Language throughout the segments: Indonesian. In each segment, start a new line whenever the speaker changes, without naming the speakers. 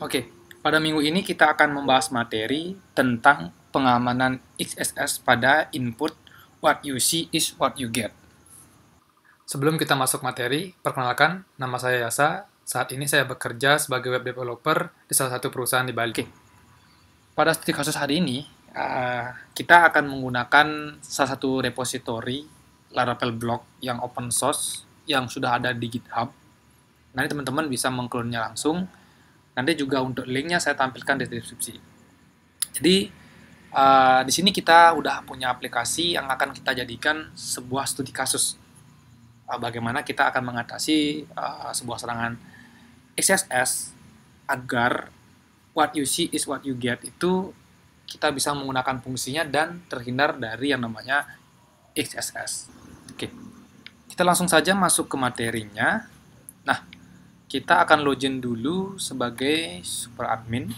Oke, pada minggu ini kita akan membahas materi tentang pengamanan XSS pada input what you see is what you get. Sebelum kita masuk materi, perkenalkan, nama saya Yasa. Saat ini saya bekerja sebagai web developer di salah satu perusahaan di Bali. Oke, pada studi kasus hari ini, kita akan menggunakan salah satu repository Laravel block yang open source yang sudah ada di GitHub. Nanti teman-teman bisa mengklonnya langsung. Nanti juga untuk linknya saya tampilkan di deskripsi. Jadi di sini kita udah punya aplikasi yang akan kita jadikan sebuah studi kasus. Bagaimana kita akan mengatasi sebuah serangan XSS agar what you see is what you get itu kita bisa menggunakan fungsinya dan terhindar dari yang namanya XSS. Oke, kita langsung saja masuk ke materinya. Nah, kita akan login dulu sebagai super admin,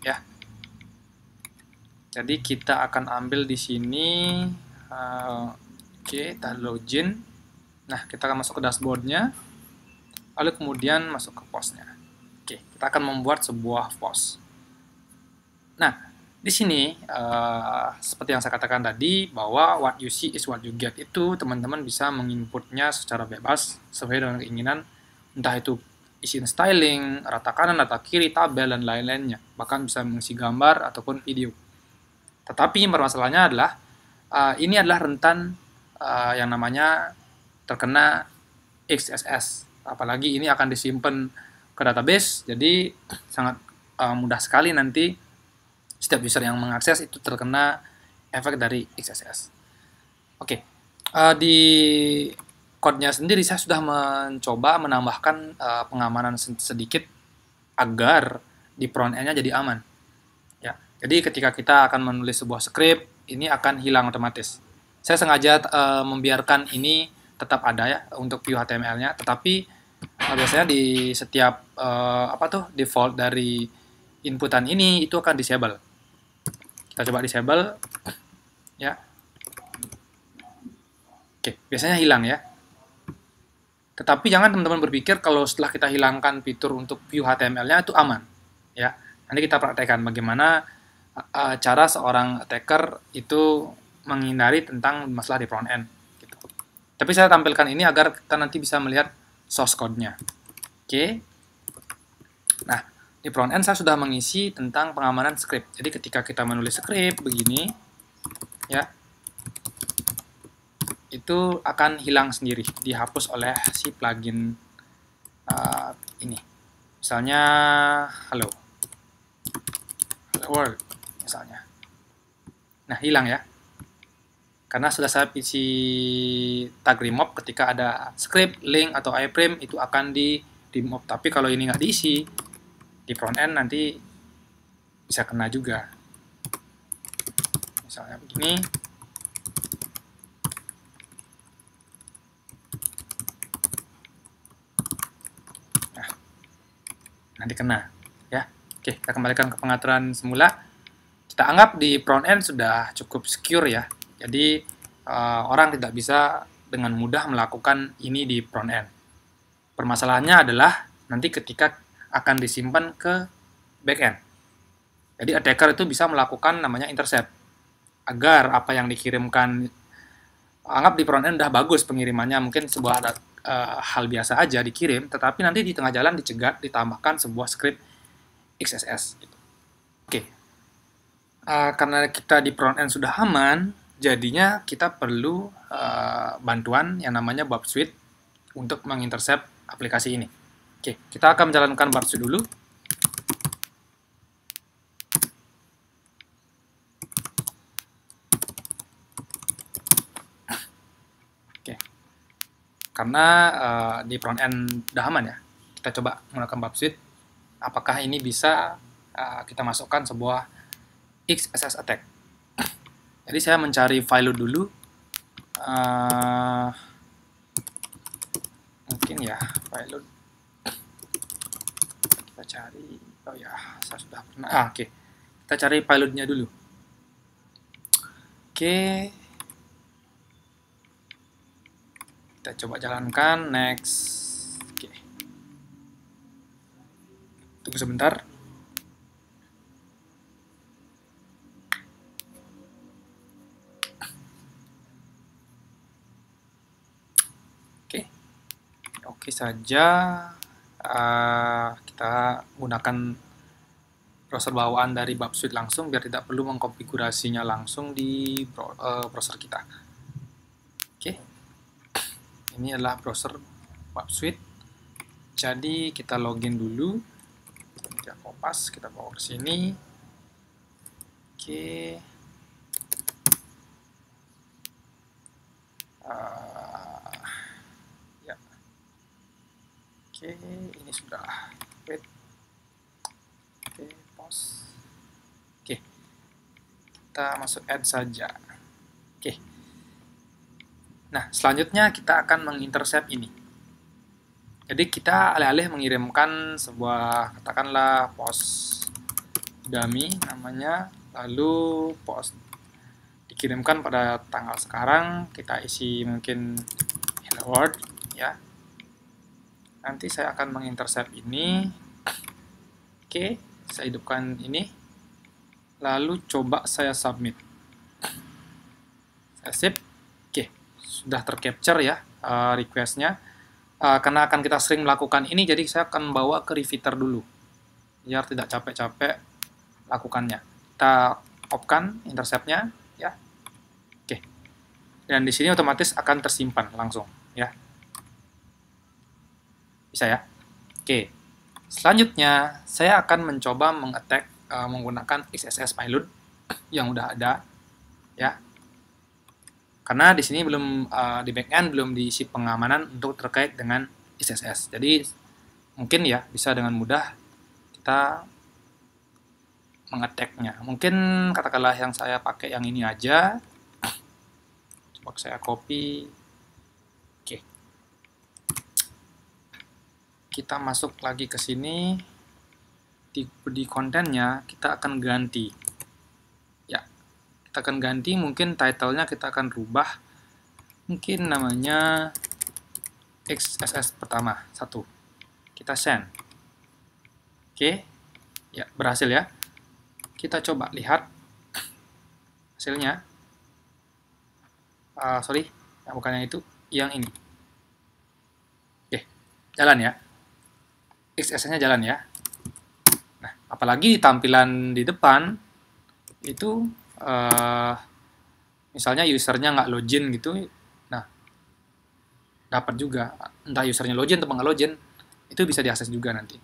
ya. Jadi kita akan ambil di sini, oke, kita login. Nah, kita akan masuk ke dashboardnya, lalu kemudian masuk ke postnya. Oke, kita akan membuat sebuah post. Nah, di sini seperti yang saya katakan tadi bahwa what you see is what you get itu teman-teman bisa menginputnya secara bebas sesuai dengan keinginan, entah itu isian styling, rata kanan, rata kiri, tabel, dan lain-lainnya. Bahkan bisa mengisi gambar ataupun video. Tetapi permasalahannya adalah ini adalah rentan yang namanya terkena XSS. Apalagi ini akan disimpan ke database, jadi sangat mudah sekali nanti setiap user yang mengakses itu terkena efek dari XSS. Oke, di code-nya sendiri saya sudah mencoba menambahkan pengamanan sedikit agar di front end-nya jadi aman. Ya, jadi ketika kita akan menulis sebuah script, ini akan hilang otomatis. Saya sengaja membiarkan ini tetap ada ya untuk view HTML-nya, tetapi biasanya di setiap default dari inputan ini itu akan disable. Kita coba disable, ya. Oke, biasanya hilang ya. Tetapi jangan teman-teman berpikir kalau setelah kita hilangkan fitur untuk view HTML-nya itu aman, ya. Nanti kita praktekkan bagaimana cara seorang attacker itu menghindari tentang masalah di front end. Gitu. Tapi saya tampilkan ini agar kita nanti bisa melihat source code-nya. Oke. Nah, di front end saya sudah mengisi tentang pengamanan script. Jadi ketika kita menulis script begini, ya, itu akan hilang sendiri, dihapus oleh si plugin ini. Misalnya hello world misalnya. Nah, hilang ya. Karena sudah saya isi tag remove ketika ada script, link, atau iframe itu akan di remove. Tapi kalau ini nggak diisi, di front end nanti bisa kena juga. Misalnya begini. Nah, nanti kena. Ya. Oke, kita kembalikan ke pengaturan semula. Kita anggap di front end sudah cukup secure ya. Jadi orang tidak bisa dengan mudah melakukan ini di front end. Permasalahannya adalah nanti ketika akan disimpan ke back end. Jadi attacker itu bisa melakukan namanya intercept. Agar apa yang dikirimkan, anggap di front end udah bagus pengirimannya, mungkin sebuah hal biasa aja dikirim, tetapi nanti di tengah jalan dicegat, ditambahkan sebuah script XSS. Gitu. Oke. Karena kita di front end sudah aman, jadinya kita perlu bantuan yang namanya Burp Suite untuk mengintercept aplikasi ini. Oke, kita akan menjalankan Burp Suite dulu. Oke, karena di front end udah aman ya, kita coba menggunakan Burp Suite. Apakah ini bisa kita masukkan sebuah XSS attack? Jadi saya mencari file dulu, mungkin ya file kita cari. Oh ya, saya sudah pernah. Oke, kita cari pilotnya dulu. Oke, kita coba jalankan. Next. Oke, tunggu sebentar. saja kita gunakan browser bawaan dari Bubsuite langsung biar tidak perlu mengkonfigurasinya langsung di browser kita. Oke, ini adalah browser Bubsuite. Jadi kita login dulu. Kita kopas, kita bawa ke sini. Oke. Ya. Oke, ini sudah. Wait. Oke, pause. Oke. Kita masuk add saja. Oke. Nah, selanjutnya kita akan mengintercept ini. Jadi kita alih-alih mengirimkan sebuah, katakanlah post dummy namanya, lalu post dikirimkan pada tanggal sekarang, kita isi mungkin hello world ya. Nanti saya akan mengintercept ini. Oke, saya hidupkan ini. Lalu coba saya submit. Saya save. Oke, sudah tercapture ya requestnya. Karena akan kita sering melakukan ini, jadi saya akan bawa ke repeater dulu biar tidak capek-capek lakukannya. Kita off-kan intercept-nya ya. Oke. Dan di sini otomatis akan tersimpan langsung ya. Bisa ya? Oke. Selanjutnya saya akan mencoba mengattack menggunakan XSS payload yang udah ada ya. Karena di sini belum di backend belum diisi pengamanan untuk terkait dengan XSS. Jadi mungkin ya bisa dengan mudah kita mengeteknya. Mungkin katakanlah yang saya pakai yang ini aja. Coba saya copy. Oke. Kita masuk lagi ke sini. Di kontennya kita akan ganti. Kita akan ganti, mungkin title-nya kita akan rubah, mungkin namanya XSS pertama 1. Kita send. Oke, ya berhasil ya. Kita coba lihat hasilnya. Sorry, bukan yang itu, yang ini. Oke, jalan ya. XSS-nya jalan ya. Nah, apalagi tampilan di depan itu misalnya usernya nggak login gitu, nah dapat juga, entah usernya login atau nggak login, itu bisa diakses juga nanti.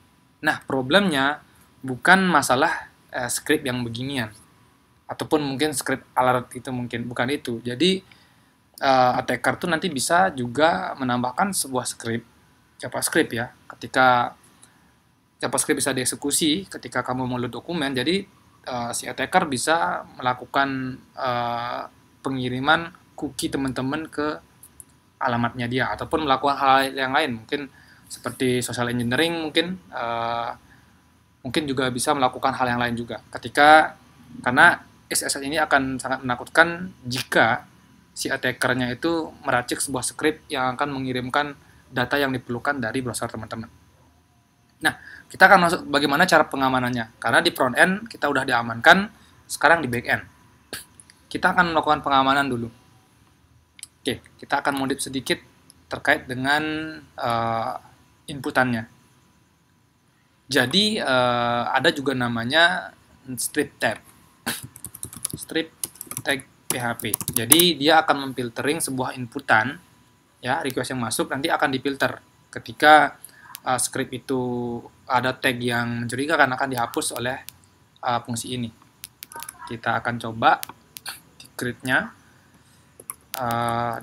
Nah, problemnya bukan masalah script yang beginian, ataupun mungkin script alert itu, mungkin bukan itu. Jadi attacker tuh nanti bisa juga menambahkan sebuah script JavaScript ya, ketika JavaScript bisa dieksekusi ketika kamu mau load dokumen. Jadi si attacker bisa melakukan pengiriman cookie teman-teman ke alamatnya dia, ataupun melakukan hal yang lain, mungkin seperti social engineering, mungkin juga bisa melakukan hal yang lain juga. Karena XSS ini akan sangat menakutkan jika si attackernya itu meracik sebuah script yang akan mengirimkan data yang diperlukan dari browser teman-teman. Nah, kita akan masuk bagaimana cara pengamanannya. Karena di front end kita udah diamankan, sekarang di back end. Kita akan melakukan pengamanan dulu. Oke, kita akan modif sedikit terkait dengan inputannya. Jadi, ada juga namanya strip tag. Strip tag PHP. Jadi, dia akan memfiltering sebuah inputan, ya, request yang masuk nanti akan difilter. Ketika script itu ada tag yang mencurigakan, akan dihapus oleh fungsi ini. Kita akan coba di create-nya.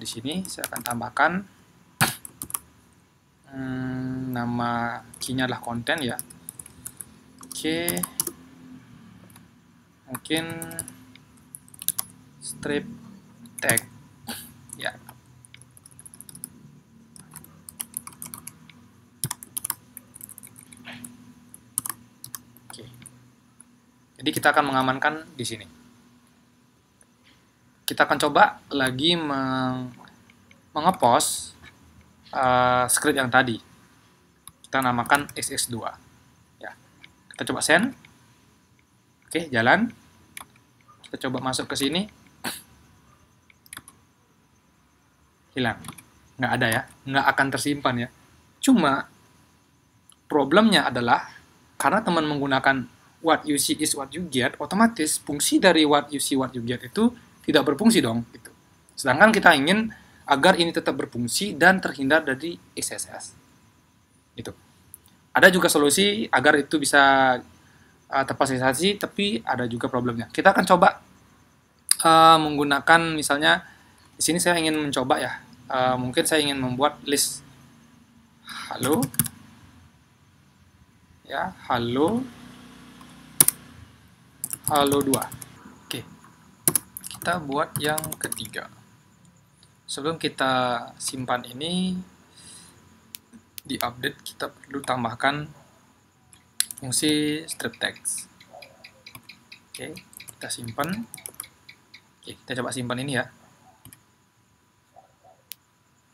Di sini saya akan tambahkan nama key-nya adalah konten ya. Oke. Mungkin strip tag ya. Jadi kita akan mengamankan di sini. Kita akan coba lagi mengepost script yang tadi. Kita namakan xx2. Ya. Kita coba send. Oke, jalan. Kita coba masuk ke sini. Hilang. Nggak ada ya. Nggak akan tersimpan ya. Cuma problemnya adalah karena teman menggunakan what you see is what you get, otomatis fungsi dari what you see what you get itu tidak berfungsi dong gitu. Sedangkan kita ingin agar ini tetap berfungsi dan terhindar dari XSS. Gitu. Ada juga solusi agar itu bisa terfasilitasi, tapi ada juga problemnya. Kita akan coba menggunakan misalnya di sini saya ingin mencoba ya, mungkin saya ingin membuat list halo ya, halo 2. Oke, kita buat yang ketiga. Sebelum kita simpan ini di update, kita perlu tambahkan fungsi strip text. Oke, kita simpan. Oke, kita coba simpan ini ya.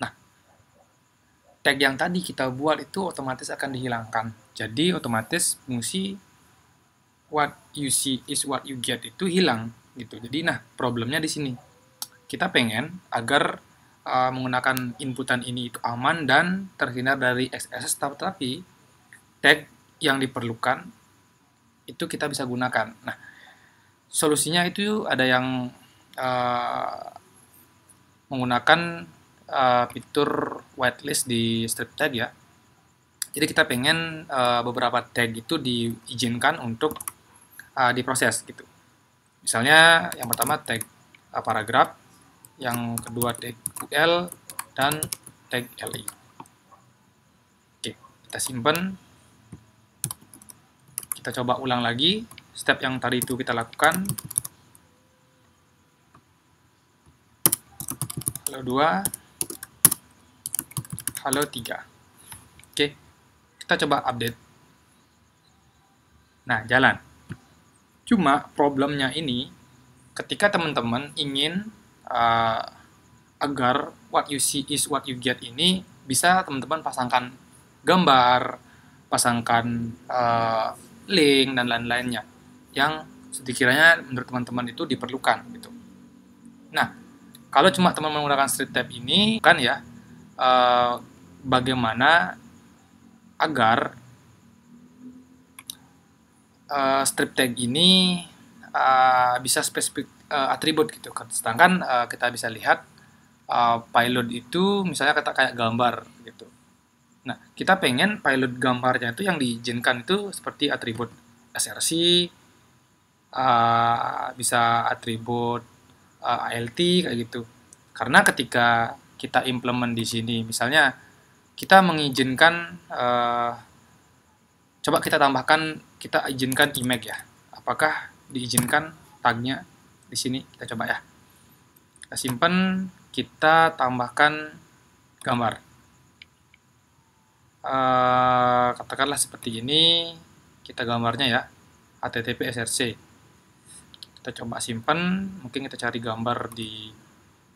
Nah, tag yang tadi kita buat itu otomatis akan dihilangkan. Jadi otomatis fungsi what you see is what you get itu hilang gitu. Jadi nah, problemnya di sini. Kita pengen agar menggunakan inputan ini itu aman dan terhindar dari XSS, tapi tag yang diperlukan itu kita bisa gunakan. Nah, solusinya itu ada yang menggunakan fitur whitelist di strip tag ya. Jadi kita pengen beberapa tag itu diizinkan untuk diproses gitu. Misalnya yang pertama tag paragraf, yang kedua tag UL, dan tag LI. Oke, kita simpan. Kita coba ulang lagi step yang tadi itu kita lakukan. Halo 2, halo 3. Oke, kita coba update. Nah, jalan. Cuma problemnya ini, ketika teman-teman ingin agar what you see is what you get ini bisa teman-teman pasangkan gambar, pasangkan link, dan lain-lainnya yang sekiranya menurut teman-teman itu diperlukan gitu. Nah, kalau cuma teman menggunakan strip tag ini kan ya, bagaimana agar strip tag ini bisa spesifik atribut gitu kan. Sedangkan kita bisa lihat payload itu misalnya kata kayak gambar gitu. Nah, kita pengen payload gambarnya itu yang diizinkan itu seperti atribut src, bisa atribut alt kayak gitu. Karena ketika kita implement di sini, misalnya kita mengizinkan, coba kita tambahkan, kita izinkan image ya. Apakah diizinkan tagnya di sini? Kita coba ya. Kita simpan, kita tambahkan gambar. Katakanlah seperti ini, kita gambarnya ya, http src. Kita coba simpan, mungkin kita cari gambar di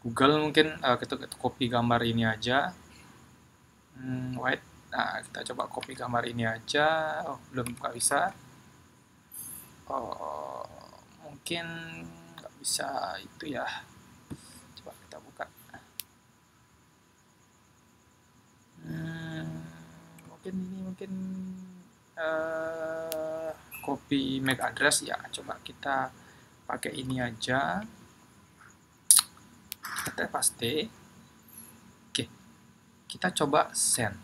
Google, mungkin kita copy gambar ini aja. White. Nah, kita coba copy gambar ini aja. Oh, belum, nggak bisa. Oh, mungkin nggak bisa itu ya. Coba kita buka. Mungkin ini copy MAC address ya. Coba kita pakai ini aja. Kita paste. Oke, kita coba send.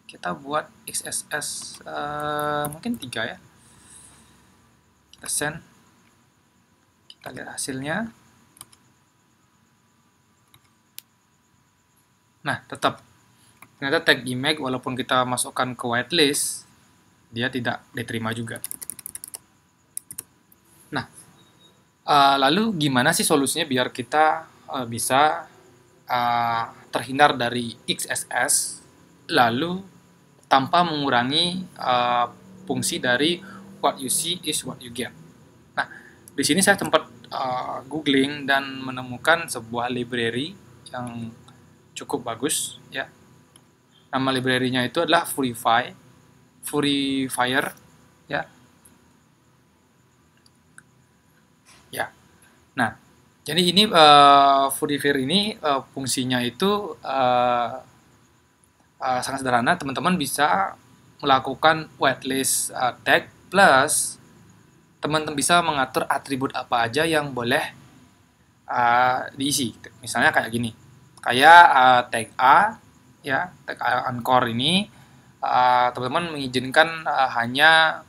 Kita buat XSS mungkin 3 ya. Kita send. Kita lihat hasilnya. Nah, tetap ternyata tag image walaupun kita masukkan ke whitelist, dia tidak diterima juga. Nah, lalu gimana sih solusinya biar kita bisa terhindar dari XSS lalu tanpa mengurangi fungsi dari what you see is what you get. Nah, di sini saya sempat googling dan menemukan sebuah library yang cukup bagus ya. Nama library-nya itu adalah Furifier ya. Ya. Nah, jadi ini Furifier ini fungsinya itu sangat sederhana. Teman-teman bisa melakukan whitelist tag plus teman-teman bisa mengatur atribut apa aja yang boleh diisi. Misalnya kayak gini, kayak tag A ya, tag anchor ini teman-teman mengizinkan hanya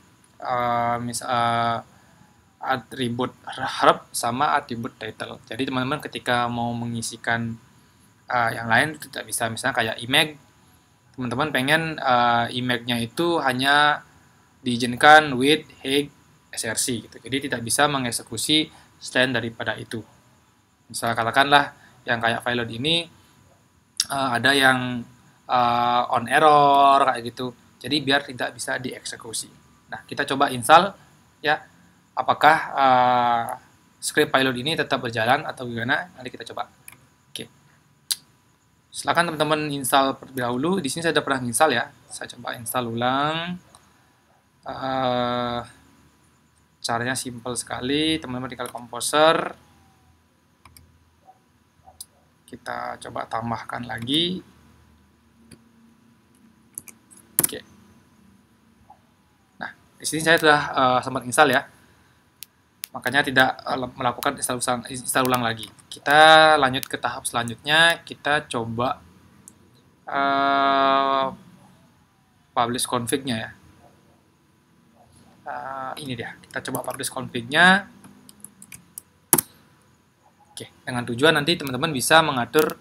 atribut herb sama atribut title. Jadi teman-teman ketika mau mengisikan yang lain tidak bisa, misalnya kayak image, teman-teman pengen image-nya itu hanya diizinkan with height src gitu. Jadi tidak bisa mengeksekusi selain daripada itu. Misal katakanlah yang kayak file load ini ada yang on error kayak gitu. Jadi biar tidak bisa dieksekusi. Nah, kita coba install ya. Apakah script file load ini tetap berjalan atau gimana? Nanti kita coba. Oke. Silakan teman-teman install terlebih dahulu. Di sini saya sudah pernah install ya. Saya coba install ulang. Caranya simple sekali. Teman-teman tinggal composer. Kita coba tambahkan lagi. Oke. Nah, di sini saya sudah sempat install ya. Makanya tidak melakukan install ulang lagi. Kita lanjut ke tahap selanjutnya. Kita coba publish config-nya ya. Ini dia. Kita coba publish config-nya. Oke, dengan tujuan nanti teman-teman bisa mengatur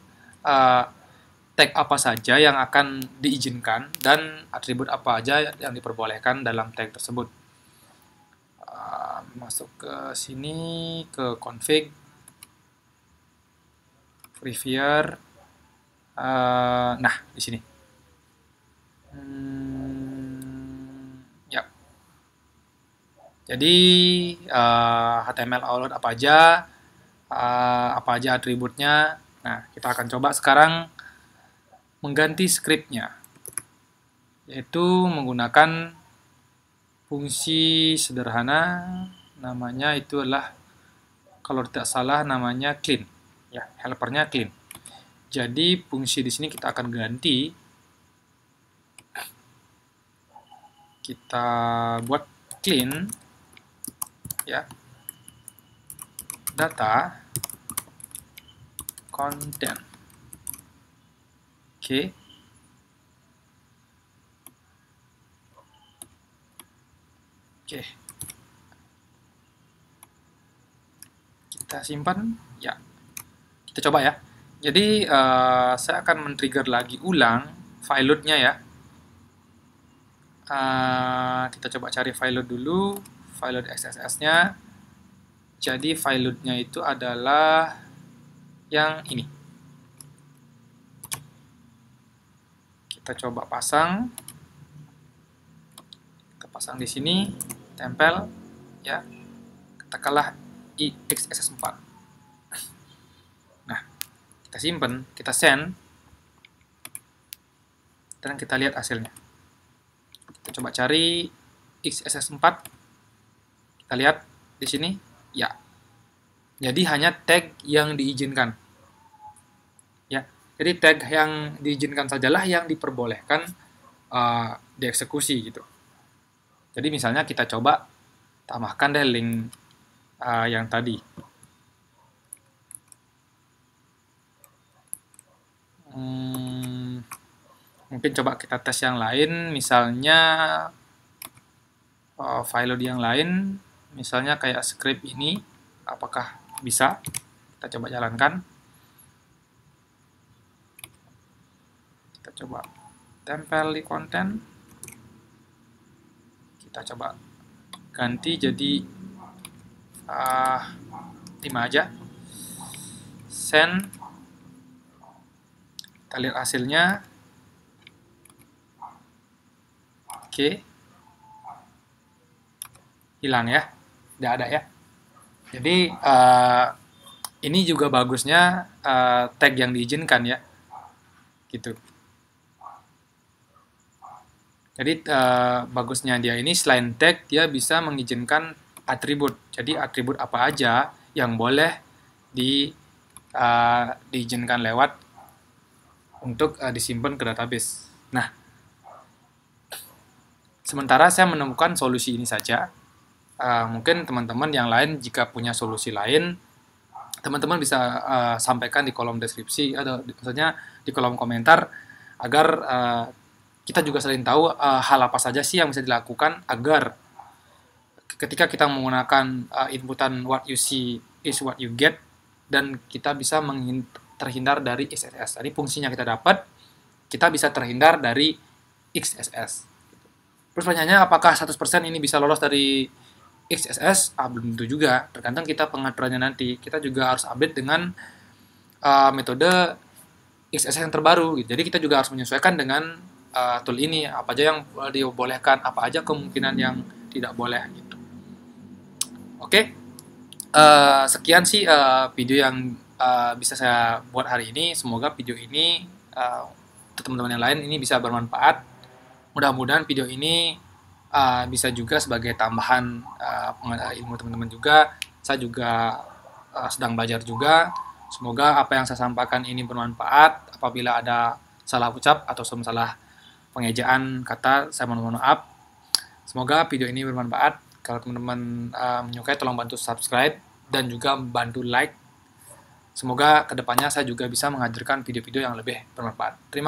tag apa saja yang akan diizinkan dan atribut apa aja yang diperbolehkan dalam tag tersebut. Masuk ke sini, ke config, previer, nah di sini. Ya. Jadi HTML outload apa aja atributnya. Nah, kita akan coba sekarang mengganti scriptnya, yaitu menggunakan fungsi sederhana, namanya itu adalah, kalau tidak salah namanya clean, ya, helpernya clean. Jadi fungsi di sini kita akan ganti, kita buat clean, ya, data content. Oke. Oke. Kita simpan, ya. Kita coba ya. Jadi saya akan men-trigger lagi ulang file load-nya ya. Kita coba cari file load dulu, file load XSS-nya. Jadi file load-nya itu adalah yang ini. Kita coba pasang. Kita pasang di sini, tempel ya. Katakanlah XSS4. Nah, kita simpen, kita send, dan kita lihat hasilnya. Kita coba cari XSS4. Kita lihat di sini, ya. Jadi hanya tag yang diizinkan. Ya, jadi tag yang diizinkan sajalah yang diperbolehkan dieksekusi gitu. Jadi misalnya kita coba tambahkan deh link yang tadi. Mungkin coba kita tes yang lain, misalnya file load yang lain, misalnya kayak script ini, apakah bisa? Kita coba jalankan. Kita coba tempel di konten. Kita coba ganti jadi 5 aja. Send. Kita lihat hasilnya. Oke. Hilang ya. Tidak ada ya. Jadi ini juga bagusnya tag yang diizinkan ya. Gitu. Jadi bagusnya dia ini selain tag, dia bisa mengizinkan atribut. Jadi atribut apa aja yang boleh diizinkan lewat untuk disimpan ke database. Nah, sementara saya menemukan solusi ini saja. Mungkin teman-teman yang lain jika punya solusi lain, teman-teman bisa sampaikan di kolom deskripsi atau maksudnya di kolom komentar agar kita juga saling tahu hal apa saja sih yang bisa dilakukan agar ketika kita menggunakan inputan what you see is what you get dan kita bisa terhindar dari XSS. Tadi fungsinya kita dapat, kita bisa terhindar dari XSS. Terus pertanyaannya apakah 100% ini bisa lolos dari XSS? Belum tentu juga, tergantung kita pengaturannya nanti. Kita juga harus update dengan metode XSS yang terbaru. Gitu. Jadi kita juga harus menyesuaikan dengan tool ini, apa aja yang dibolehkan, apa aja kemungkinan yang tidak boleh. Gitu. Oke, sekian sih video yang bisa saya buat hari ini. Semoga video ini untuk teman-teman yang lain ini bisa bermanfaat. Mudah-mudahan video ini bisa juga sebagai tambahan ilmu teman-teman juga. Saya juga sedang belajar juga. Semoga apa yang saya sampaikan ini bermanfaat. Apabila ada salah ucap atau salah pengejaan kata, saya mohon maaf. Semoga video ini bermanfaat. Kalau teman-teman menyukai, tolong bantu subscribe dan juga bantu like. Semoga kedepannya saya juga bisa menghadirkan video-video yang lebih bermanfaat. Terima kasih.